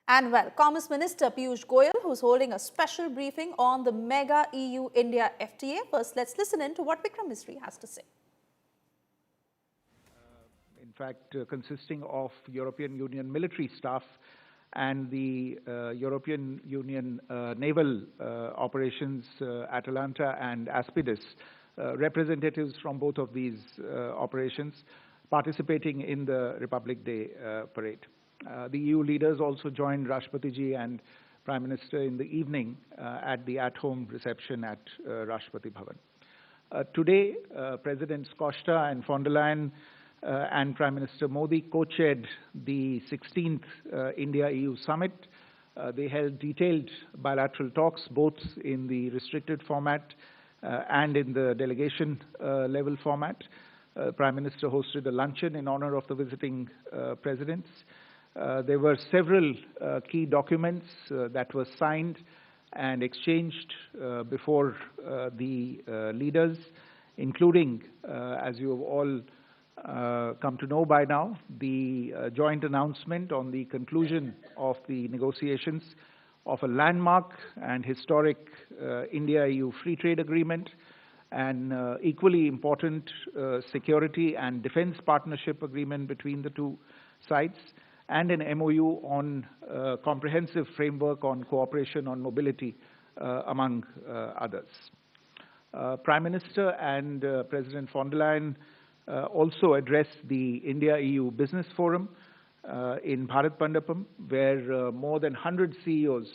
And well, Commerce Minister Piyush Goyal, who's holding a special briefing on the mega EU-India FTA. First, let's listen in to what Vikram Misri has to say. In fact, consisting of European Union military staff and the European Union naval operations, Atalanta and Aspidus, representatives from both of these operations participating in the Republic Day parade. The EU leaders also joined Rashtrapati and Prime Minister in the evening at the at-home reception at Rashtrapati Bhavan. Today, Presidents Costa and von der Leyen and Prime Minister Modi co-chaired the 16th India-EU summit. They held detailed bilateral talks, both in the restricted format and in the delegation level format. Prime Minister hosted a luncheon in honor of the visiting presidents. There were several key documents that were signed and exchanged before the leaders, including, as you have all come to know by now, the joint announcement on the conclusion of the negotiations of a landmark and historic India-EU free trade agreement, an equally important security and defense partnership agreement between the two sides, and an MOU on a comprehensive framework on cooperation on mobility, among others. Prime Minister and President von der Leyen also addressed the India-EU Business Forum in Bharat Mandapam, where more than 100 CEOs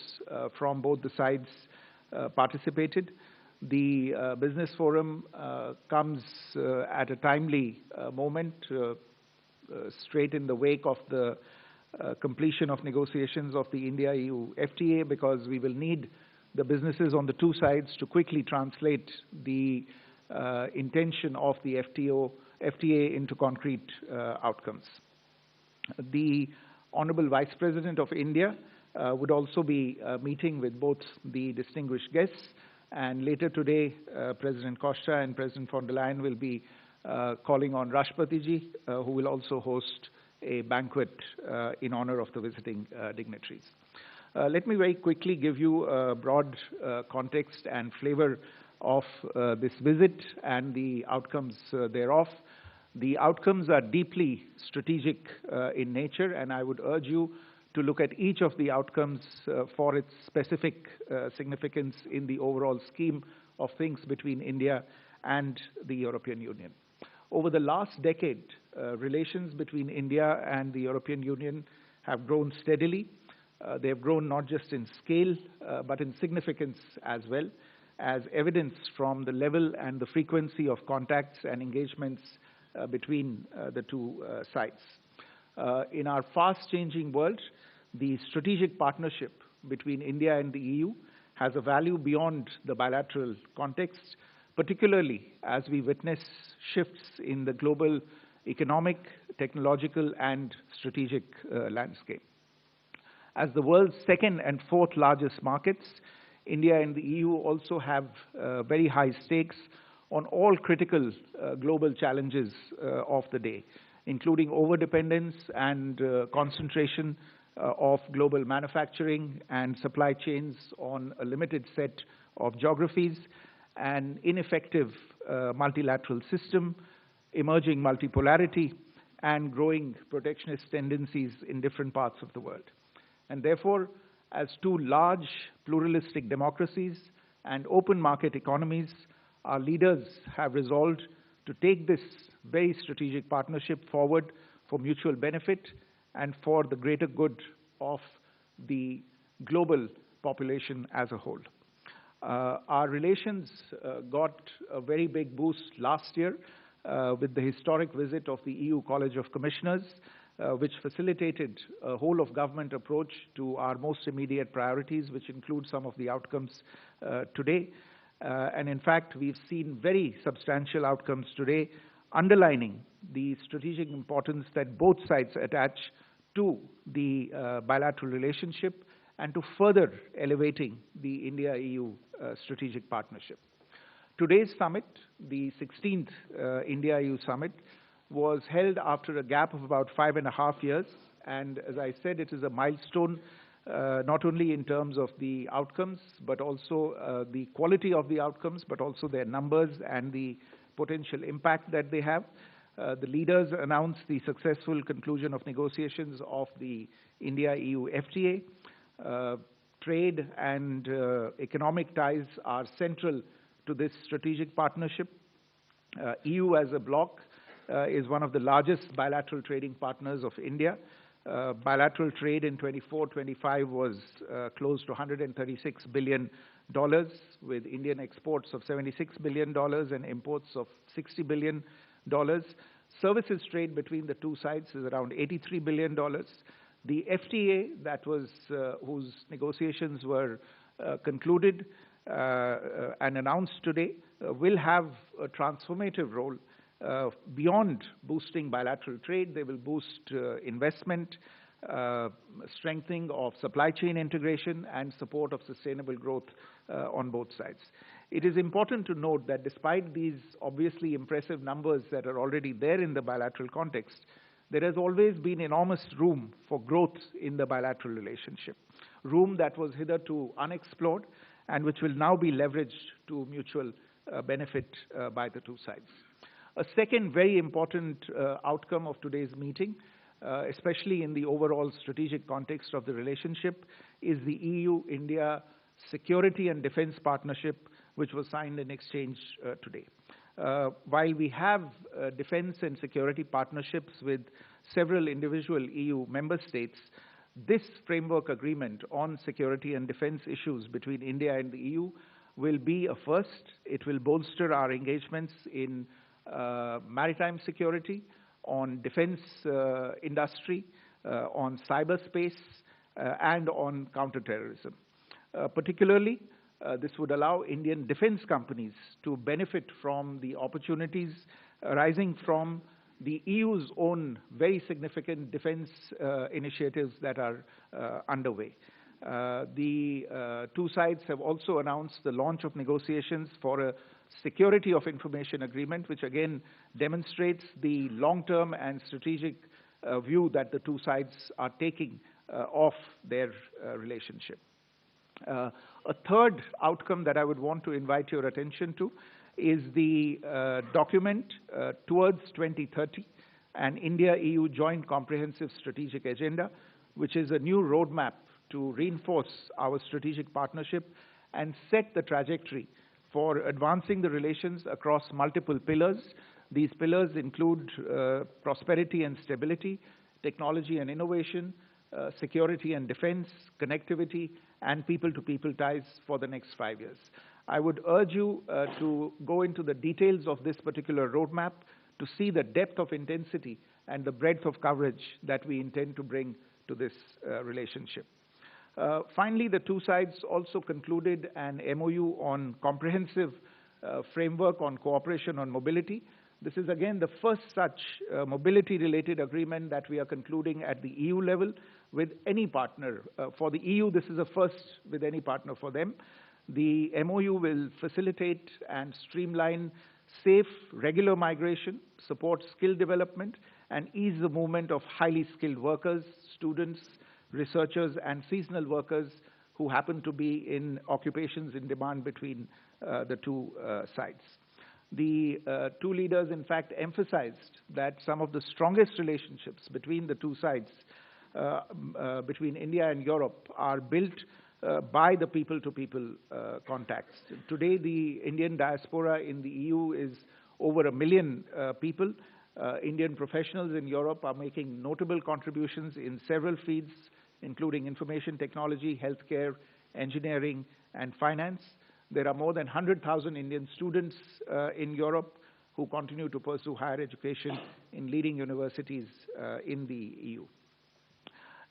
from both the sides participated. The Business Forum comes at a timely moment, straight in the wake of the completion of negotiations of the India-EU FTA, because we will need the businesses on the two sides to quickly translate the intention of the FTA into concrete outcomes. The Honorable Vice President of India would also be meeting with both the distinguished guests, and later today, President Costa and President von der Leyen will be calling on Rashtrapati, who will also host a banquet in honor of the visiting dignitaries. Let me very quickly give you a broad context and flavor of this visit and the outcomes thereof. The outcomes are deeply strategic in nature, and I would urge you to look at each of the outcomes for its specific significance in the overall scheme of things between India and the European Union. Over the last decade, relations between India and the European Union have grown steadily. They have grown not just in scale, but in significance as well, as evidenced from the level and the frequency of contacts and engagements between the two sides. In our fast-changing world, the strategic partnership between India and the EU has a value beyond the bilateral context, particularly as we witness shifts in the global economic, technological, and strategic landscape. As the world's second and fourth largest markets, India and the EU also have very high stakes on all critical global challenges of the day, including overdependence and concentration of global manufacturing and supply chains on a limited set of geographies, an ineffective multilateral system, emerging multipolarity, and growing protectionist tendencies in different parts of the world. And therefore, as two large pluralistic democracies and open market economies, our leaders have resolved to take this very strategic partnership forward for mutual benefit and for the greater good of the global population as a whole. Our relations got a very big boost last year with the historic visit of the EU College of Commissioners, which facilitated a whole-of-government approach to our most immediate priorities, which include some of the outcomes today. And in fact, we've seen very substantial outcomes today, underlining the strategic importance that both sides attach to the bilateral relationship and to further elevating the India-EU strategic partnership. Today's summit, the 16th India-EU summit, was held after a gap of about 5.5 years. And as I said, it is a milestone not only in terms of the outcomes, but also the quality of the outcomes, but also their numbers and the potential impact that they have. The leaders announced the successful conclusion of negotiations of the India-EU FTA. Trade and economic ties are central to this strategic partnership. EU as a bloc is one of the largest bilateral trading partners of India. Bilateral trade in 24-25 was close to $136 billion, with Indian exports of $76 billion and imports of $60 billion. Services trade between the two sides is around $83 billion. The FTA that was whose negotiations were concluded and announced today will have a transformative role. Beyond boosting bilateral trade, they will boost investment, strengthening of supply chain integration, and support of sustainable growth on both sides. It is important to note that despite these obviously impressive numbers that are already there in the bilateral context, there has always been enormous room for growth in the bilateral relationship, room that was hitherto unexplored and which will now be leveraged to mutual benefit by the two sides. A second very important outcome of today's meeting, especially in the overall strategic context of the relationship, is the EU-India Security and Defense Partnership, which was signed in exchange today. While we have defense and security partnerships with several individual EU member states, this framework agreement on security and defense issues between India and the EU will be a first. It will bolster our engagements in maritime security, on defense industry, on cyberspace, and on counterterrorism. Particularly, this would allow Indian defense companies to benefit from the opportunities arising from the EU's own very significant defense initiatives that are underway. The two sides have also announced the launch of negotiations for a security of information agreement, which again demonstrates the long-term and strategic view that the two sides are taking of their relationship. A third outcome that I would want to invite your attention to is the document towards 2030, an India-EU Joint Comprehensive Strategic Agenda, which is a new roadmap to reinforce our strategic partnership and set the trajectory for advancing the relations across multiple pillars. These pillars include prosperity and stability, technology and innovation, security and defense, connectivity, and people-to-people ties for the next 5 years. I would urge you to go into the details of this particular roadmap to see the depth of intensity and the breadth of coverage that we intend to bring to this relationship. Finally, the two sides also concluded an MOU on comprehensive framework on cooperation on mobility. This is again the first such mobility-related agreement that we are concluding at the EU level with any partner. For the EU, this is a first with any partner for them. The MOU will facilitate and streamline safe, regular migration, support skill development, and ease the movement of highly skilled workers, students, researchers, and seasonal workers who happen to be in occupations in demand between the two sides. The two leaders, in fact, emphasized that some of the strongest relationships between the two sides, between India and Europe, are built by the people-to-people contacts. Today, the Indian diaspora in the EU is over 1 million people. Indian professionals in Europe are making notable contributions in several fields, including information technology, healthcare, engineering, and finance. There are more than 100,000 Indian students in Europe who continue to pursue higher education in leading universities in the EU.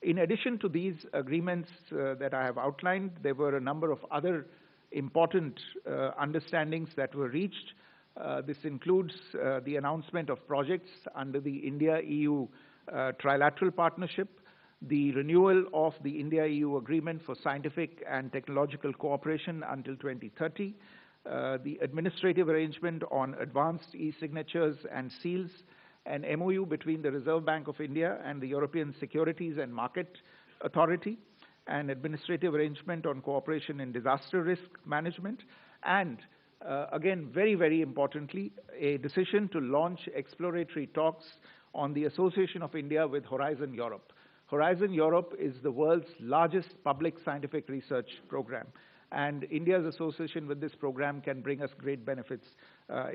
In addition to these agreements that I have outlined, there were a number of other important understandings that were reached. This includes the announcement of projects under the India-EU trilateral partnership, the renewal of the India-EU agreement for scientific and technological cooperation until 2030, the administrative arrangement on advanced e-signatures and seals, an MOU between the Reserve Bank of India and the European Securities and Market Authority, an administrative arrangement on cooperation in disaster risk management, and again, very, very importantly, a decision to launch exploratory talks on the association of India with Horizon Europe. Horizon Europe is the world's largest public scientific research program, and India's association with this program can bring us great benefits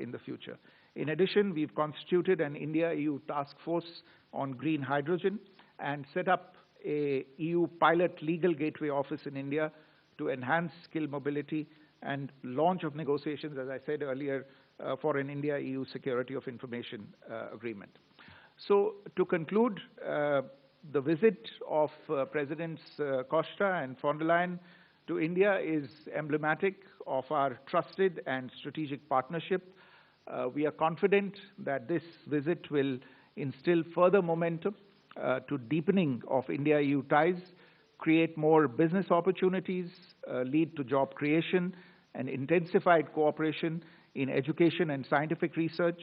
in the future. In addition, we've constituted an India-EU task force on green hydrogen and set up a EU pilot legal gateway office in India to enhance skill mobility and launch of negotiations, as I said earlier, for an India-EU security of information agreement. So to conclude, the visit of Presidents Costa and von der Leyen to India is emblematic of our trusted and strategic partnership. We are confident that this visit will instill further momentum to deepening of India-EU ties, create more business opportunities, lead to job creation, and intensified cooperation in education and scientific research,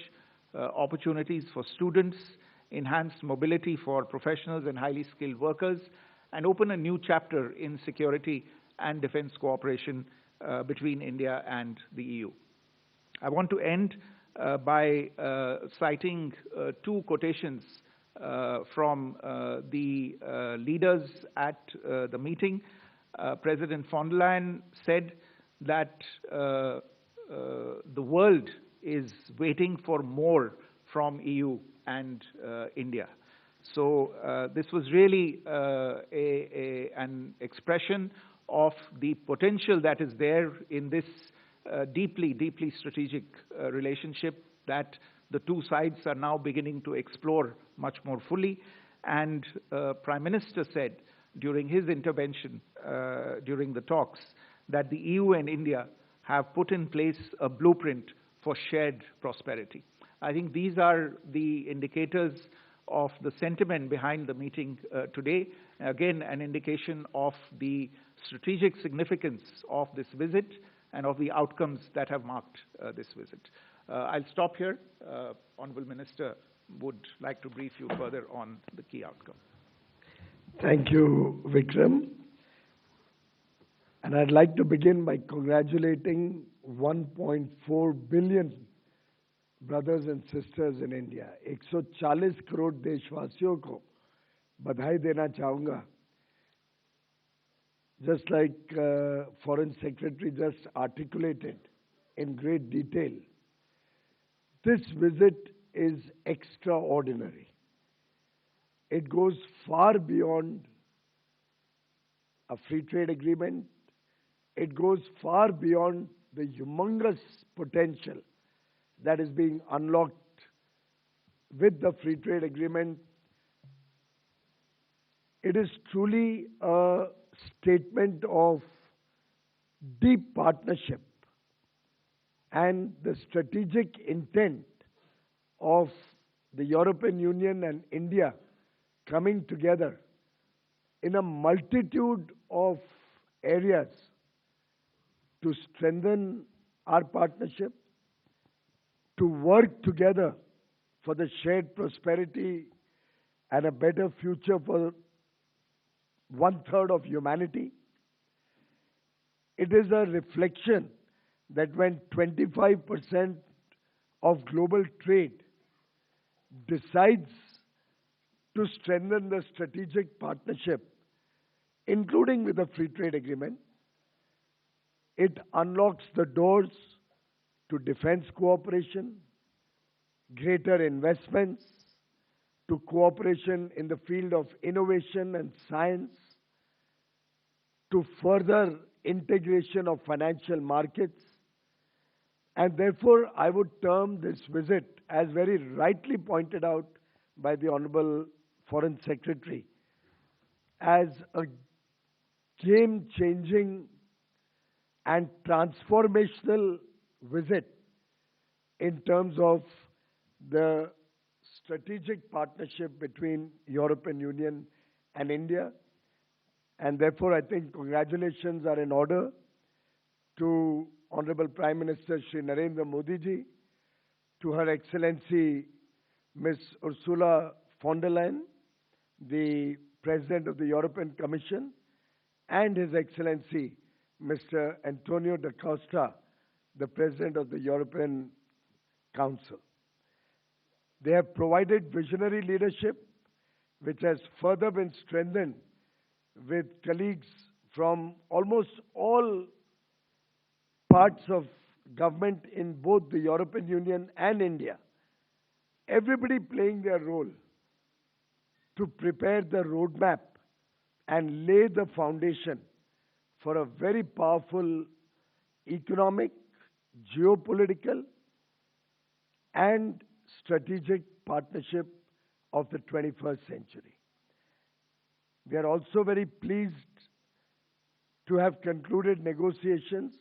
opportunities for students, enhanced mobility for professionals and highly skilled workers, and open a new chapter in security and defense cooperation between India and the EU. I want to end by citing two quotations from the leaders at the meeting. President von der Leyen said that the world is waiting for more from EU and India. So this was really an expression of the potential that is there in this deeply, deeply strategic relationship that the two sides are now beginning to explore much more fully. And Prime Minister said during his intervention during the talks that the EU and India have put in place a blueprint for shared prosperity. I think these are the indicators of the sentiment behind the meeting today. Again, an indication of the strategic significance of this visit and of the outcomes that have marked this visit. I'll stop here. Honorable Minister would like to brief you further on the key outcome. Thank you, Vikram. And I'd like to begin by congratulating 1.4 billion brothers and sisters in India. 140 crore देशवासियों को बधाई देना चाहूँगा. Just like Foreign Secretary just articulated in great detail, this visit is extraordinary. It goes far beyond a free trade agreement. It goes far beyond the humongous potential that is being unlocked with the free trade agreement. It is truly a statement of deep partnership and the strategic intent of the European Union and India coming together in a multitude of areas to strengthen our partnership, to work together for the shared prosperity and a better future for 1/3 of humanity. It is a reflection that when 25% of global trade decides to strengthen the strategic partnership, including with the free trade agreement, it unlocks the doors to defense cooperation, greater investments, to cooperation in the field of innovation and science, to further integration of financial markets. And therefore, I would term this visit, as very rightly pointed out by the Honorable Foreign Secretary, as a game-changing and transformational visit in terms of the strategic partnership between European Union and India. And therefore, I think congratulations are in order to Honorable Prime Minister Shri Narendra Modi ji, to Her Excellency Ms. Ursula von der Leyen, the President of the European Commission, and His Excellency Mr. Antonio Costa, the President of the European Council. They have provided visionary leadership, which has further been strengthened with colleagues from almost all parts of government in both the European Union and India. Everybody playing their role to prepare the roadmap and lay the foundation for a very powerful economic, geopolitical, and strategic partnership of the 21st century. We are also very pleased to have concluded negotiations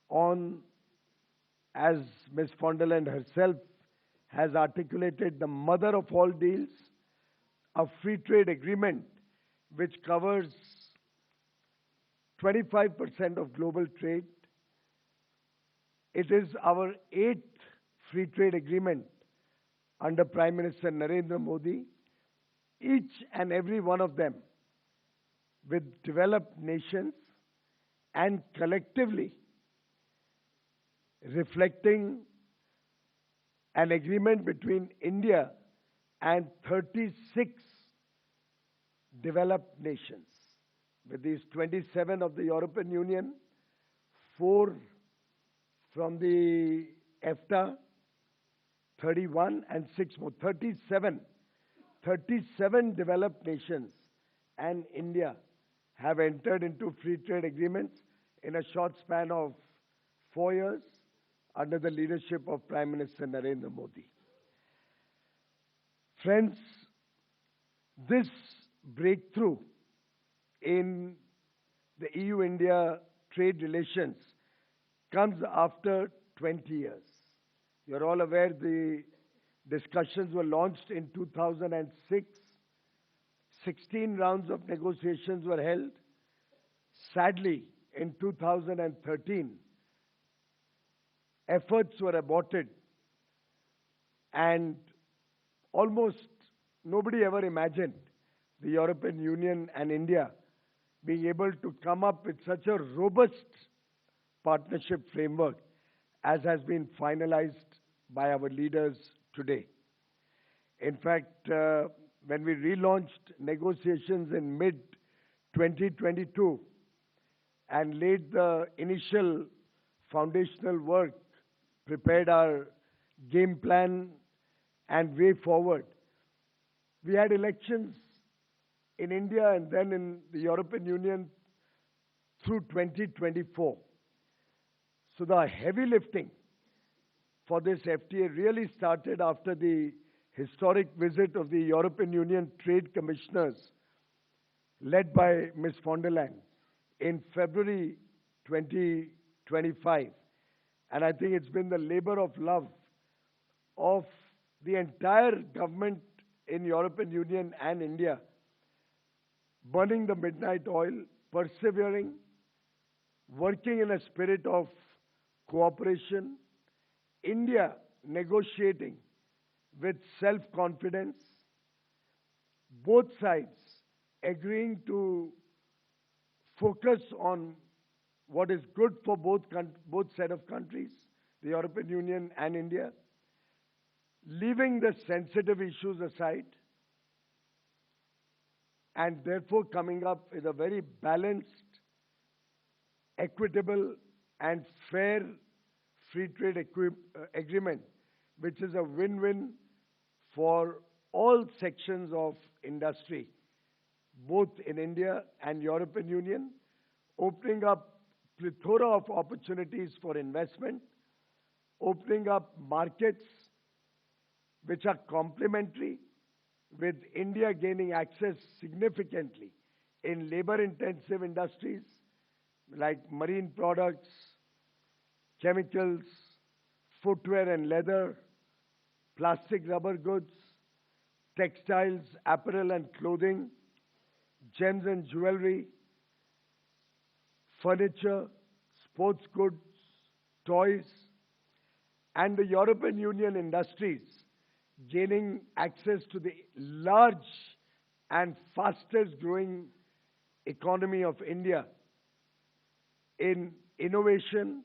on, as Ms. von der Leyen herself has articulated, the mother of all deals, a free trade agreement which covers 25% of global trade. It is our 8th free trade agreement under Prime Minister Narendra Modi, each and every one of them with developed nations and collectively reflecting an agreement between India and 36 developed nations. With these 27 of the European Union, 4 from the FTA, 31 and 6 more, 37 developed nations and India have entered into free trade agreements in a short span of 4 years under the leadership of Prime Minister Narendra Modi. Friends, this breakthrough in the EU-India trade relations comes after 20 years. You're all aware the discussions were launched in 2006. 16 rounds of negotiations were held. Sadly, in 2013, efforts were aborted and almost nobody ever imagined the European Union and India being able to come up with such a robust partnership framework as has been finalized by our leaders today. In fact, when we relaunched negotiations in mid-2022 and laid the initial foundational work, prepared our game plan and way forward, we had elections in India and then in the European Union through 2024. So the heavy lifting for this FTA really started after the historic visit of the European Union Trade Commissioners led by Ms. von der Leyen in February 2025. And I think it's been the labor of love of the entire government in European Union and India, burning the midnight oil, persevering, working in a spirit of cooperation, India negotiating with self-confidence, both sides agreeing to focus on what is good for both set of countries, the European Union and India, leaving the sensitive issues aside, and therefore coming up with a very balanced, equitable, and fair free trade agreement, which is a win-win for all sections of industry, both in India and European Union, opening up plethora of opportunities for investment, opening up markets which are complementary, with India gaining access significantly in labor-intensive industries like marine products, chemicals, footwear and leather, plastic rubber goods, textiles, apparel and clothing, gems and jewelry, furniture, sports goods, toys, and the European Union industries gaining access to the large and fastest growing economy of India in innovation,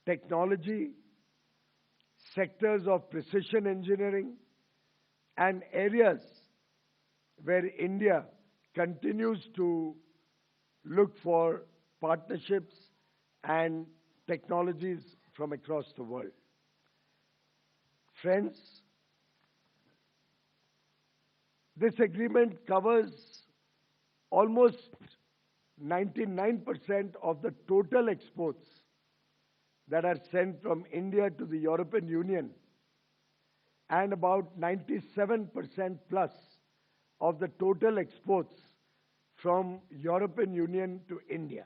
technology, sectors of precision engineering, and areas where India continues to look for partnerships and technologies from across the world. Friends, this agreement covers almost 99% of the total exports that are sent from India to the European Union and about 97% plus of the total exports from European Union to India,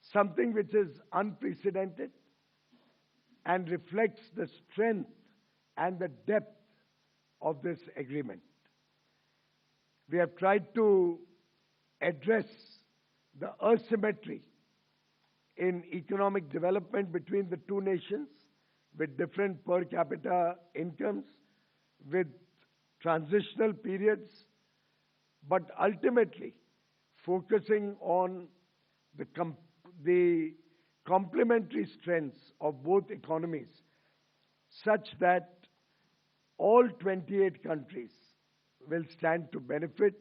something which is unprecedented and reflects the strength and the depth of this agreement. We have tried to address the asymmetry in economic development between the two nations with different per capita incomes, with transitional periods, but ultimately focusing on the complementary strengths of both economies such that all 28 countries will stand to benefit.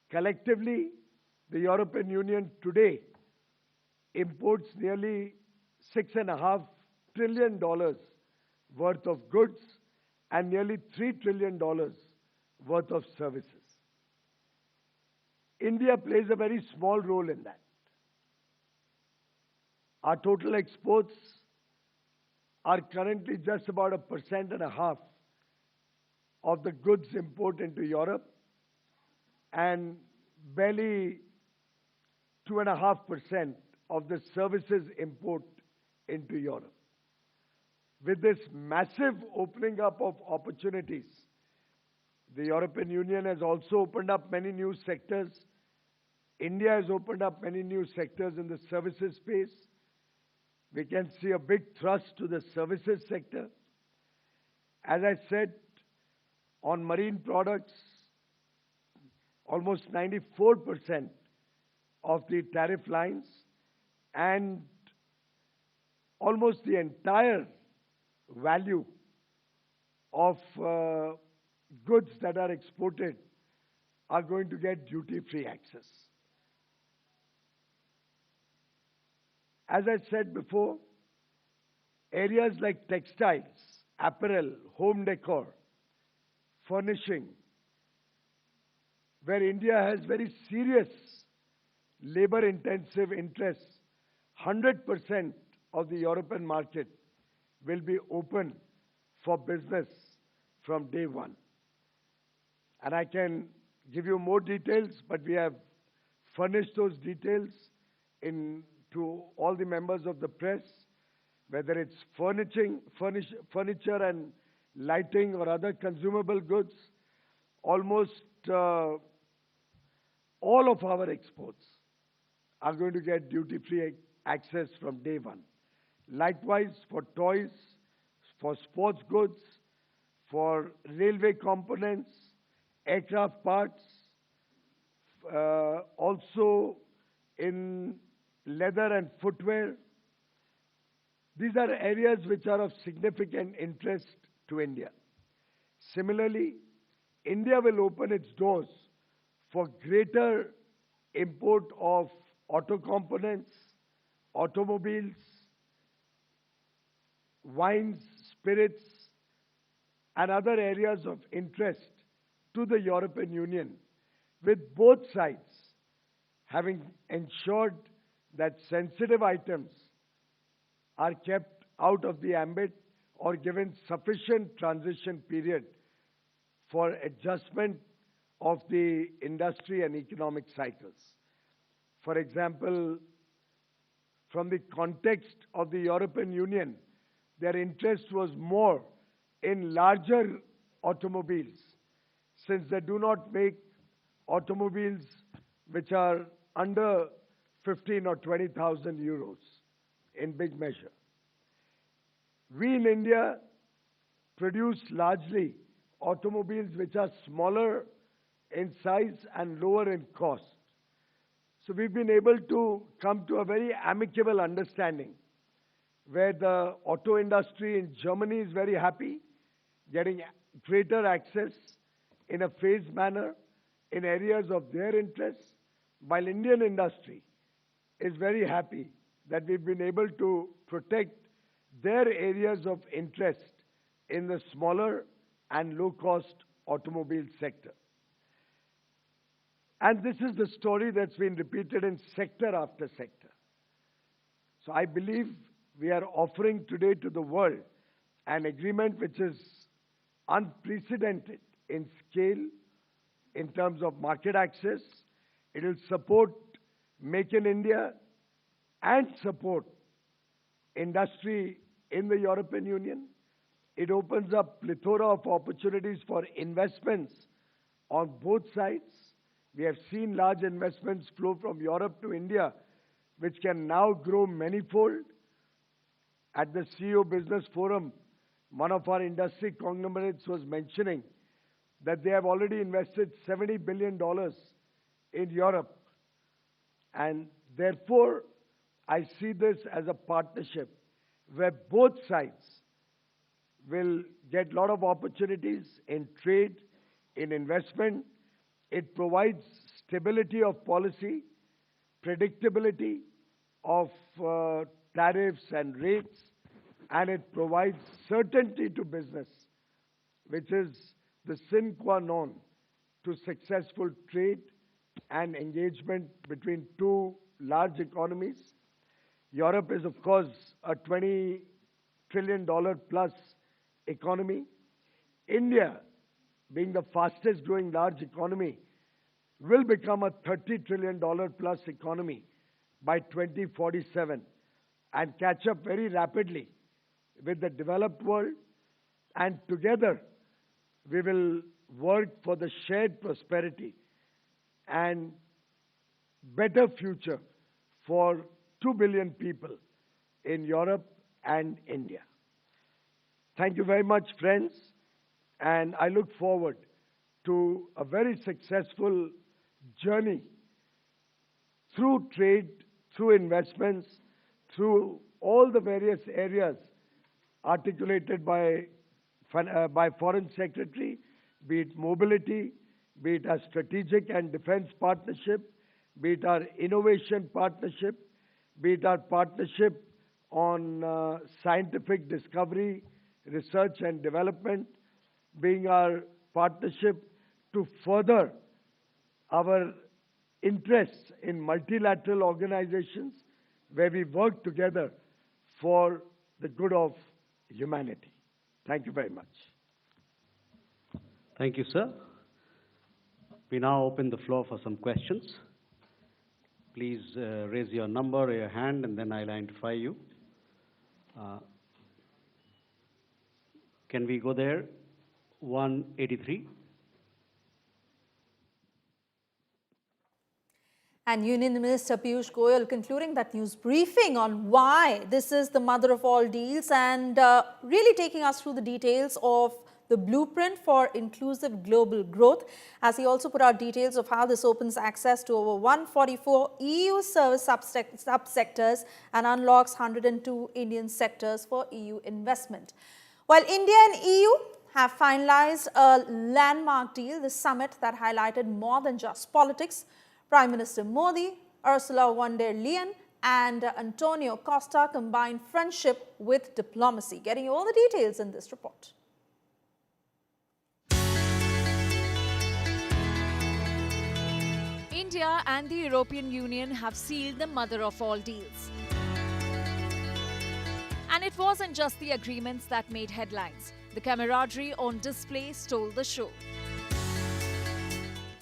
Collectively, the European Union today imports nearly $6.5 trillion worth of goods and nearly $3 trillion worth of services. India plays a very small role in that. Our total exports are currently just about 1.5% of the goods import into Europe and barely 2.5% of the services import into Europe. With this massive opening up of opportunities, the European Union has also opened up many new sectors. India has opened up many new sectors in the services space. We can see a big thrust to the services sector. As I said, on marine products, almost 94% of the tariff lines and almost the entire value of goods that are exported are going to get duty-free access. As I said before, areas like textiles, apparel, home decor, furnishing, where India has very serious labor-intensive interests, 100% of the European market will be open for business from day one. And I can give you more details, but we have furnished those details to all the members of the press, whether it's furniture and lighting or other consumable goods. Almost all of our exports are going to get duty-free access from day one. Likewise, for toys, for sports goods, for railway components, aircraft parts, also in leather and footwear. These are areas which are of significant interest to India. Similarly, India will open its doors for greater import of auto components, automobiles, wines, spirits, and other areas of interest to the European Union, with both sides having ensured that sensitive items are kept out of the ambit or given sufficient transition period for adjustment of the industry and economic cycles. For example, from the context of the European Union, their interest was more in larger automobiles, since they do not make automobiles which are under 15 or 20,000 euros in big measure. We in India produce largely automobiles which are smaller in size and lower in cost. So we've been able to come to a very amicable understanding where the auto industry in Germany is very happy, getting greater access in a phased manner in areas of their interests, while Indian industry is very happy that we've been able to protect their areas of interest in the smaller and low-cost automobile sector. And this is the story that's been repeated in sector after sector. So I believe we are offering today to the world an agreement which is unprecedented in scale, in terms of market access. It will support Make in India and support industry in the European Union. It opens up plethora of opportunities for investments on both sides. We have seen large investments flow from Europe to India, which can now grow manifold. At the CEO Business Forum, one of our industry conglomerates was mentioning that they have already invested $70 billion in Europe. And therefore, I see this as a partnership where both sides will get a lot of opportunities in trade, in investment. It provides stability of policy, predictability of tariffs and rates, and it provides certainty to business, which is the sine qua non to successful trade and engagement between two large economies. Europe is, of course, a $20 trillion plus economy. India, being the fastest growing large economy, will become a $30 trillion plus economy by 2047 and catch up very rapidly with the developed world. And together, we will work for the shared prosperity and better future for 2 billion people in Europe and India. Thank you very much, friends, and I look forward to a very successful journey through trade, through investments, through all the various areas articulated by Foreign Secretary, be it mobility, be it our strategic and defense partnership, be it our innovation partnership, be it our partnership on scientific discovery, research and development, being our partnership to further our interests in multilateral organizations where we work together for the good of humanity. Thank you very much. Thank you, sir. We now open the floor for some questions. Please raise your number or your hand, and then I'll identify you. Can we go there? 183. And Union Minister Piyush Goyal concluding that news briefing on why this is the mother of all deals and really taking us through the details of the blueprint for inclusive global growth, as he also put out details of how this opens access to over 144 EU service subsectors and unlocks 102 Indian sectors for EU investment. While India and EU have finalized a landmark deal, the summit that highlighted more than just politics, Prime Minister Modi, Ursula von der Leyen and Antonio Costa combined friendship with diplomacy. Getting you all the details in this report. India and the European Union have sealed the mother of all deals. And it wasn't just the agreements that made headlines. The camaraderie on display stole the show.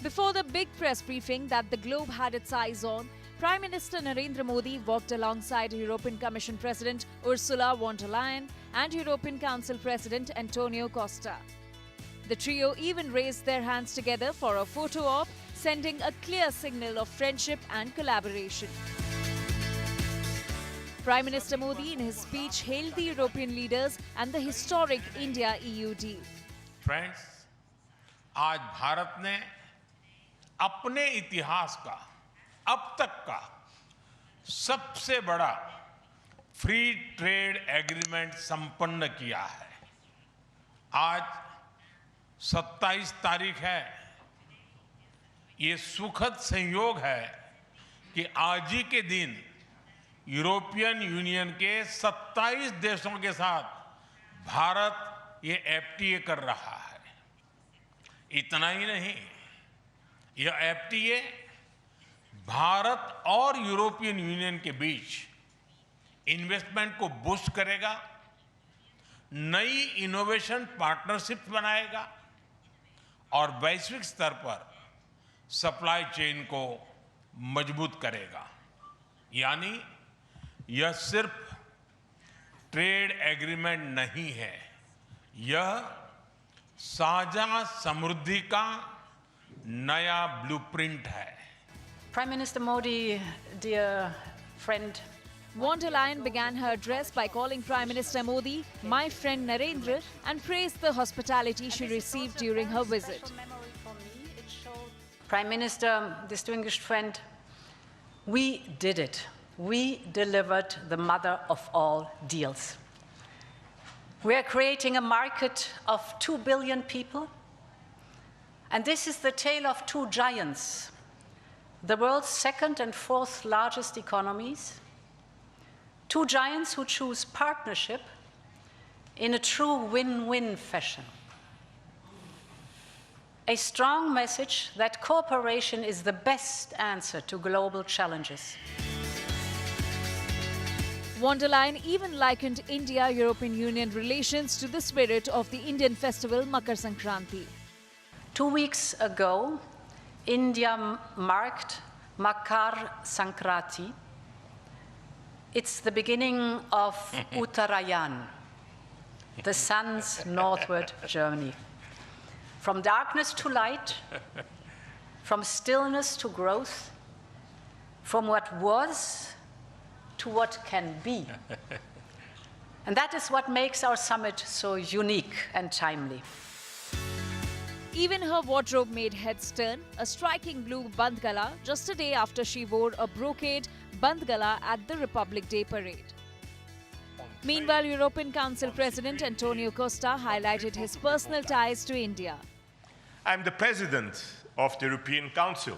Before the big press briefing that the globe had its eyes on, Prime Minister Narendra Modi walked alongside European Commission President Ursula von der Leyen and European Council President Antonio Costa. The trio even raised their hands together for a photo op, sending a clear signal of friendship and collaboration. Prime Minister Modi in his speech hailed the European leaders and the historic India-EU deal. Friends, आज भारत ने अपने इतिहास का अब तक का सबसे बड़ा फ्री ट्रेड एग्रीमेंट संपन्न किया है। आज 27 तारीख है। ये सुखद संयोग है कि आज ही के दिन यूरोपियन यूनियन के 27 देशों के साथ भारत ये FTA कर रहा है। इतना ही नहीं, यह FTA भारत और यूरोपियन यूनियन के बीच इन्वेस्टमेंट को बूस्ट करेगा, नई इनोवेशन पार्टनरशिप बनाएगा और वैश्विक स्तर पर सप्लाई चेन को मजबूत करेगा। यानी यह सिर्फ ट्रेड एग्रीमेंट नहीं है, यह साझा समृद्धि का नया ब्लूप्रिंट है। Prime Minister Modi, dear friend. Von der Leyen began her address by calling Prime Minister Modi my friend Narendra and praised the hospitality she received during her visit. Prime Minister, distinguished friend, we did it. We delivered the mother of all deals. We are creating a market of 2 billion people, and this is the tale of two giants, the world's second and fourth largest economies, two giants who choose partnership in a true win-win fashion. A strong message that cooperation is the best answer to global challenges. Von der Leyen even likened India-European Union relations to the spirit of the Indian festival Makar Sankranti. 2 weeks ago, India marked Makar Sankranti. It's the beginning of Uttarayan, the sun's northward journey. From darkness to light, from stillness to growth, from what was to what can be. And that is what makes our summit so unique and timely. Even her wardrobe made heads turn, a striking blue bandgala just a day after she wore a brocade bandgala at the Republic Day parade. Meanwhile, European Council President Antonio Costa highlighted his personal ties to India. I'm the president of the European Council,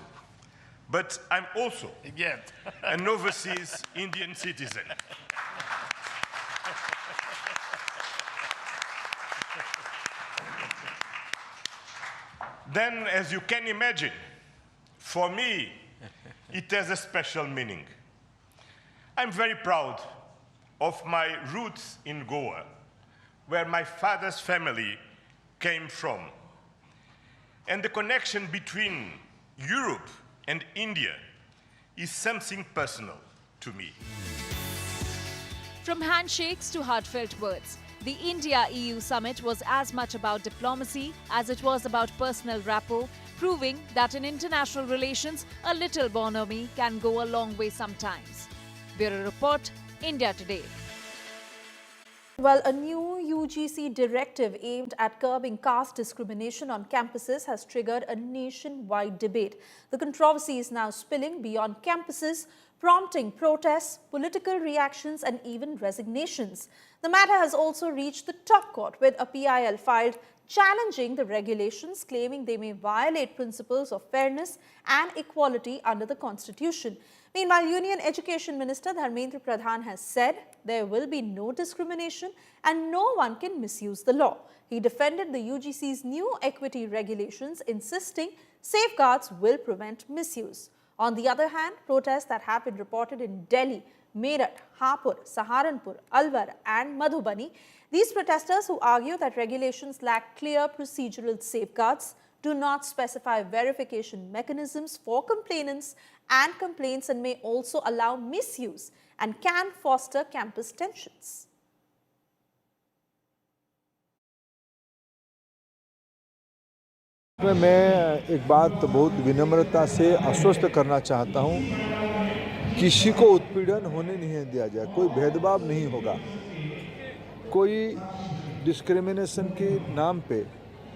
but I'm also an overseas Indian citizen. Then, as you can imagine, for me, it has a special meaning. I'm very proud of my roots in Goa, where my father's family came from. And the connection between Europe and India is something personal to me. From handshakes to heartfelt words, the India-EU summit was as much about diplomacy as it was about personal rapport, proving that in international relations, a little bonhomie can go a long way sometimes. Bureau Report, India Today. Well, a new UGC directive aimed at curbing caste discrimination on campuses has triggered a nationwide debate. The controversy is now spilling beyond campuses, prompting protests, political reactions and even resignations. The matter has also reached the top court, with a PIL filed challenging the regulations, claiming they may violate principles of fairness and equality under the Constitution. Meanwhile, Union Education Minister Dharmendra Pradhan has said there will be no discrimination and no one can misuse the law. He defended the UGC's new equity regulations, insisting safeguards will prevent misuse. On the other hand, protests that have been reported in Delhi, Meerut, Hapur, Saharanpur, Alwar and Madhubani, these protesters who argue that regulations lack clear procedural safeguards, do not specify verification mechanisms for complainants and complaints, and may also allow misuse and can foster campus tensions. मैं एक बात बहुत विनम्रता से आश्वस्त करना चाहता हूं, किसी को उत्पीड़न होने नहीं दिया जाए, कोई भेदभाव नहीं होगा, कोई डिस्क्रिमिनेशन के नाम पे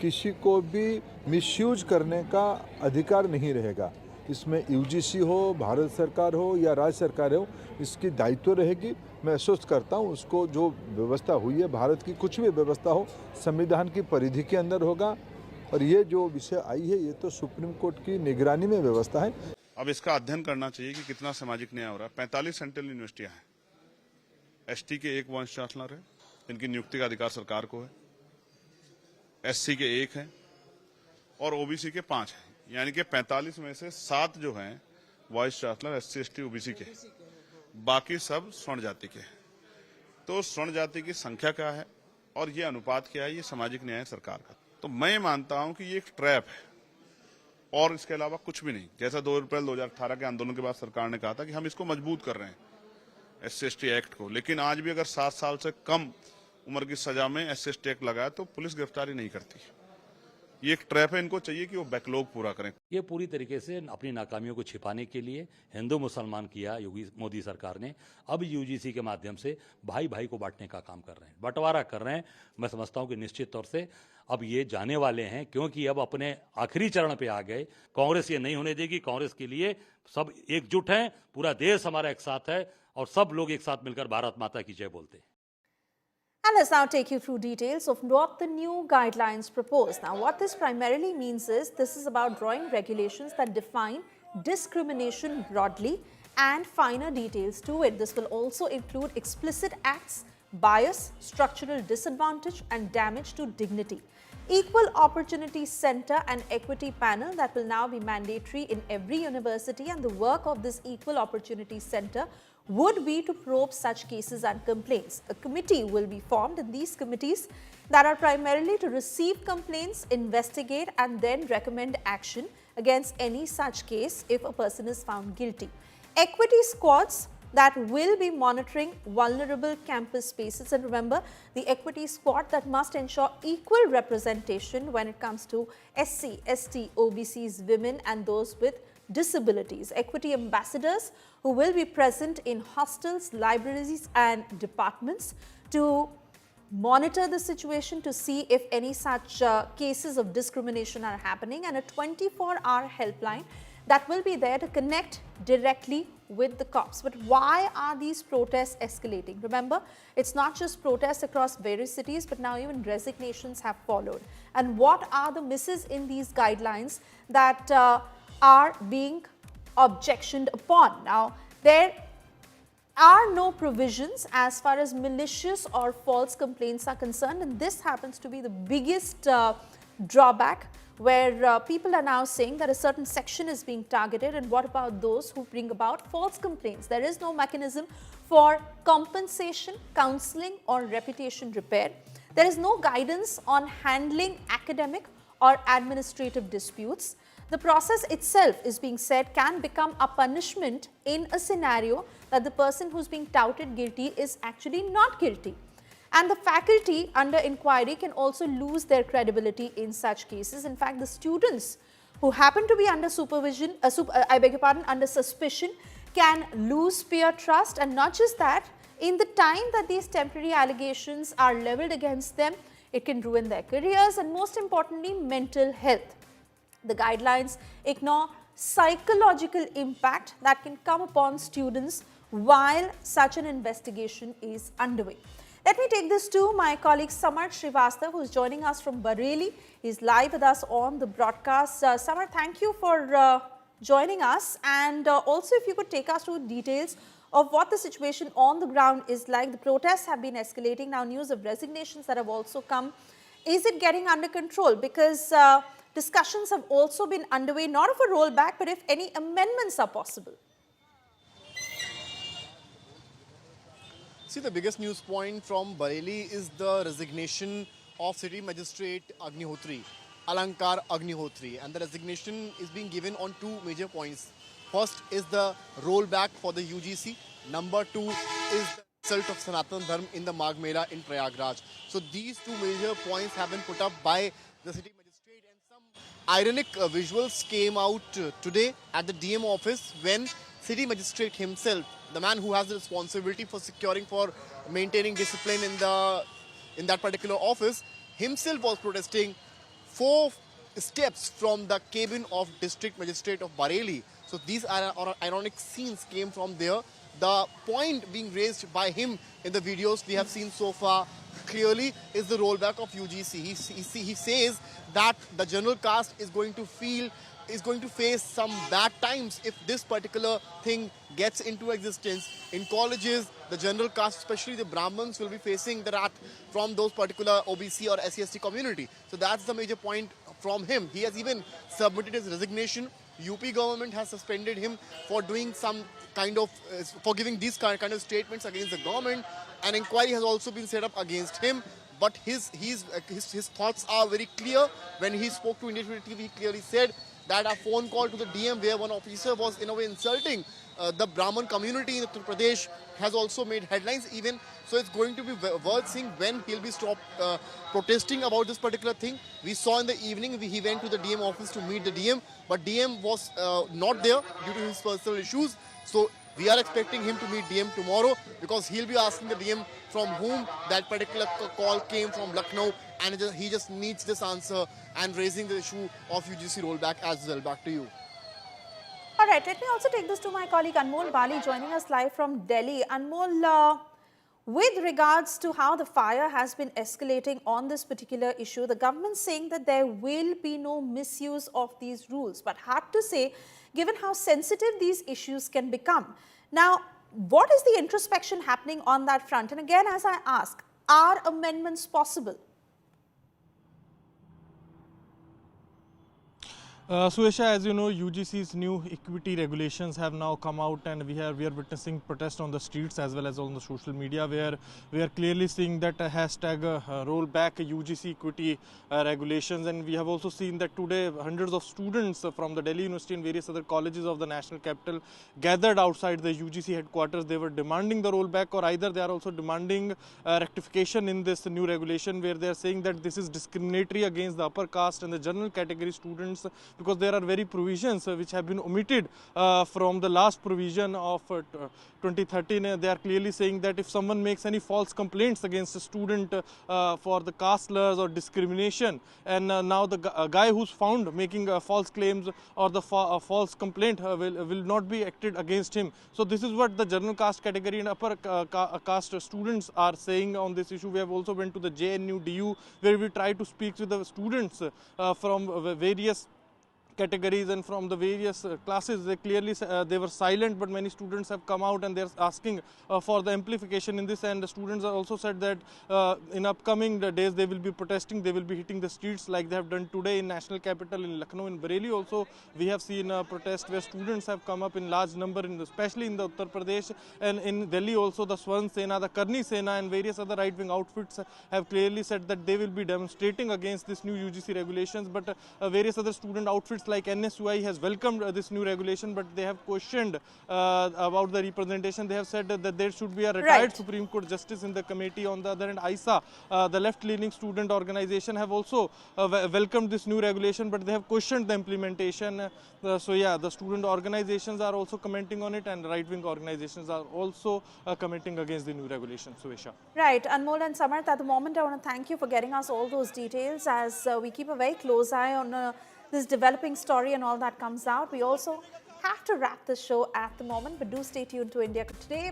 किसी को भी मिसयूज करने का अधिकार नहीं रहेगा। इसमें UGC हो, भारत सरकार हो या राज्य सरकार हो, इसकी दायित्व रहेगी। मैं आश्वस्त करता हूँ उसको जो व्यवस्था हुई है, भारत की कुछ भी व्यवस्था हो संविधान की परिधि के अंदर होगा। और ये जो विषय आई है ये तो सुप्रीम कोर्ट की निगरानी में व्यवस्था है। अब इसका अध्ययन करना चाहिए कि कितना सामाजिक न्याय हो रहा है। 45 सेंट्रल यूनिवर्सिटियां हैं, ST के 1 वाइस चांसलर है, इनकी नियुक्ति का अधिकार सरकार को है, SC के 1 हैं और OBC के 5 हैं, यानी कि 45 में से 7 जो हैं vice chancellor SC ST OBC के, बाकी सब स्वर्ण जाति के। तो स्वर्ण जाति की संख्या क्या है और ये अनुपात क्या है, ये सामाजिक न्याय सरकार का। तो मैं मानता हूं कि ये एक ट्रैप है और इसके अलावा कुछ भी नहीं। जैसा 2 अप्रैल 2018 के आंदोलन के बाद सरकार ने कहा था कि हम इसको मजबूत कर रहे हैं SC ST एक्ट को, लेकिन आज भी अगर 7 साल से कम उम्र की सजा में SC ST एक्ट लगाया तो पुलिस गिरफ्तारी नहीं करती। ये एक ट्रैप है, इनको चाहिए कि वो बैकलॉग पूरा करें। ये पूरी तरीके से अपनी नाकामियों को छिपाने के लिए हिंदू मुसलमान किया योगी मोदी सरकार ने। अब UGC के माध्यम से भाई भाई को बांटने का काम कर रहे हैं, बंटवारा कर रहे हैं। मैं समझता हूं कि निश्चित तौर से अब ये जाने वाले हैं, क्योंकि अब अपने आखिरी चरण पे आ गए। कांग्रेस ये नहीं होने देगी। कांग्रेस के लिए सब एकजुट हैं, पूरा देश हमारा एक साथ है और सब लोग एक साथ मिलकर भारत माता की जय बोलते हैं। And let's now take you through details of what the new guidelines propose. Now, what this primarily means is this is about drawing regulations that define discrimination broadly and finer details to it. This will also include explicit acts, bias, structural disadvantage, and damage to dignity. Equal Opportunity Center and Equity Panel that will now be mandatory in every university, and the work of this Equal Opportunity Center would be to probe such cases and complaints. A committee will be formed in these committees that are primarily to receive complaints, investigate, and then recommend action against any such case if a person is found guilty. Equity squads that will be monitoring vulnerable campus spaces, and remember, the equity squad that must ensure equal representation when it comes to SC, ST, OBCs, women, and those with disabilities. Equity ambassadors who will be present in hostels, libraries, and departments to monitor the situation to see if any such cases of discrimination are happening, and a 24-hour helpline that will be there to connect directly with the cops. But why are these protests escalating? Remember, it's not just protests across various cities, but now even resignations have followed. And what are the misses in these guidelines that are being objectioned upon? Now, there are no provisions as far as malicious or false complaints are concerned, and this happens to be the biggest drawback, where people are now saying that a certain section is being targeted. And what about those who bring about false complaints? There is no mechanism for compensation, counseling, or reputation repair. There is no guidance on handling academic or administrative disputes. The process itself is being said can become a punishment in a scenario that the person who's being touted guilty is actually not guilty. And the faculty under inquiry can also lose their credibility in such cases. In fact, the students who happen to be under supervision, under suspicion, can lose peer trust. And not just that, in the time that these temporary allegations are leveled against them, it can ruin their careers and, most importantly, mental health. The guidelines ignore psychological impact that can come upon students while such an investigation is underway. Let me take this to my colleague Samar Srivastav, who is joining us from Bareilly. He is live with us on the broadcast. Samar, thank you for joining us, and also if you could take us through details of what the situation on the ground is like. The protests have been escalating. Now, news of resignations that have also come. Is it getting under control? Because discussions have also been underway, not of a rollback, but if any amendments are possible. See, the biggest news point from Bareilly is the resignation of City Magistrate Alankar Agnihotri, and the resignation is being given on two major points. First is the rollback for the UGC. Number two is the insult of Sanatan Dharm in the Magh Mela in Prayagraj. So these two major points have been put up by the City Magistrate, and some ironic visuals came out today at the DM office when City Magistrate himself, the man who has the responsibility for maintaining discipline in that particular office, himself was protesting 4 steps from the cabin of District Magistrate of Bareilly. So these are ironic scenes came from there. The point being raised by him in the videos we have seen so far clearly is the rollback of UGC. He says that the general caste is going to face some bad times if this particular thing gets into existence. In colleges, the general caste, especially the Brahmins, will be facing the wrath from those particular OBC or SC/ST community. So that's the major point from him. He has even submitted his resignation. UP government has suspended him for doing some kind of, for giving these kind of statements against the government. An inquiry has also been set up against him. But his thoughts are very clear. When he spoke to India Today TV, he clearly said that a phone call to the DM where one officer was in a way insulting the Brahmin community in Uttar Pradesh has also made headlines even. So it's going to be worth seeing when he'll be stopped protesting about this particular thing. We saw in the evening he went to the DM office to meet the DM, but DM was not there due to his personal issues. So we are expecting him to meet DM tomorrow because he'll be asking the DM from whom that particular call came from Lucknow, and he just needs this answer and raising the issue of UGC rollback as well. Back to you. All right, let me also take this to my colleague Anmol Bali joining us live from Delhi. Anmol, with regards to how the fire has been escalating on this particular issue, the government saying that there will be no misuse of these rules, but hard to say given how sensitive these issues can become. Now, what is the introspection happening on that front? And again, as I ask, are amendments possible? Suesha, as you know, UGC's new equity regulations have now come out, and we are witnessing protests on the streets as well as on the social media, where we are clearly seeing that hashtag roll back UGC equity regulations. And we have also seen that today hundreds of students from the Delhi University and various other colleges of the national capital gathered outside the UGC headquarters. They were demanding the rollback, or either they are also demanding rectification in this new regulation, where they are saying that this is discriminatory against the upper caste and the general category students, because there are very provisions which have been omitted from the last provision of 2013. They are clearly saying that if someone makes any false complaints against a student for the caste slurs or discrimination, and now the guy who's found making false claims or the false complaint will not be acted against him. So this is what the general caste category and upper caste students are saying on this issue. We have also went to the JNU DU, where we try to speak to the students from various categories and from the various classes. They clearly they were silent, but many students have come out and they're asking for the amplification in this. And the students have also said that in upcoming days they will be protesting, they will be hitting the streets like they have done today in national capital, in Lucknow, in Bareilly. Also we have seen a protest where students have come up in large number, especially in the Uttar Pradesh, and in Delhi also the Swan Sena, the Karni Sena and various other right-wing outfits have clearly said that they will be demonstrating against this new UGC regulations. But various other student outfits like NSUI has welcomed this new regulation, but they have questioned about the representation. They have said that there should be a retired Supreme Court justice in the committee. On the other hand, ISA, the left-leaning student organization, have also welcomed this new regulation, but they have questioned the implementation. So yeah, the student organizations are also commenting on it, and right-wing organizations are also commenting against the new regulation. Suesha. Right, Anmol and Samarth, at the moment I want to thank you for getting us all those details as we keep a very close eye on this developing story and all that comes out. We also have to wrap this show at the moment, but do stay tuned to India Today.